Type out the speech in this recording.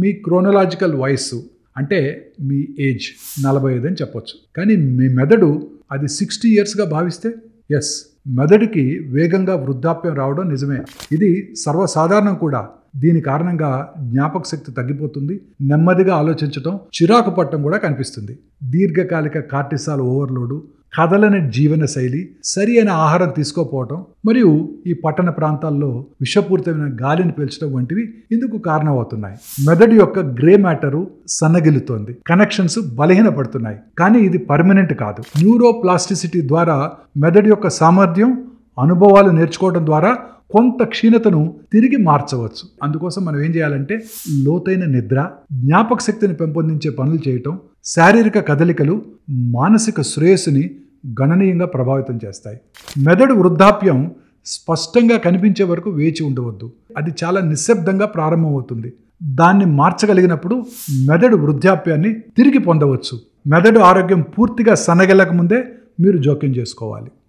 మీ chronological వయస్సు అంటే మీ age 45 అని చెప్పొచ్చు. కానీ మీ మెదడు అది 60 ఇయర్స్గా భావిస్తే ఎస్, మెదడుకి వేగంగా వృద్ధాప్యం రావడం నిజమే. ఇది సర్వసాధారణం కూడా. దీని కారణంగా జ్ఞాపక శక్తి తగ్గిపోతుంది, నెమ్మదిగా ఆలోచించడం, చిరాకు పట్టడం కూడా కనిపిస్తుంది. దీర్ఘకాలిక కార్టిసాల్ ఓవర్లోడు, కదలని జీవన శైలి, సరి అయిన ఆహారం తీసుకోకపోవటం మరియు ఈ పట్టణ ప్రాంతాల్లో విషపూరితమైన గాలిని పీల్చడం వంటివి ఇందుకు కారణమవుతున్నాయి. మెదడు యొక్క గ్రే మ్యాటరు సన్నగిలుతోంది, కనెక్షన్స్ బలహీనపడుతున్నాయి. కానీ ఇది పర్మనెంట్ కాదు. న్యూరోప్లాస్టిసిటీ ద్వారా మెదడు యొక్క సామర్థ్యం, అనుభవాలు నేర్చుకోవడం ద్వారా కొంత క్షీణతను తిరిగి మార్చవచ్చు. అందుకోసం మనం ఏం చేయాలంటే లోతైన నిద్ర, జ్ఞాపక శక్తిని పెంపొందించే పనులు చేయటం, శారీరక కదలికలు మానసిక శ్రేయస్సుని గణనీయంగా ప్రభావితం చేస్తాయి. మెదడు వృద్ధాప్యం స్పష్టంగా కనిపించే వరకు వేచి ఉండవద్దు. అది చాలా నిశ్శబ్దంగా ప్రారంభమవుతుంది. దాన్ని మార్చగలిగినప్పుడు మెదడు వృద్ధాప్యాన్ని తిరిగి పొందవచ్చు. మెదడు ఆరోగ్యం పూర్తిగా సన్నగిల్లక ముందే మీరు జోక్యం చేసుకోవాలి.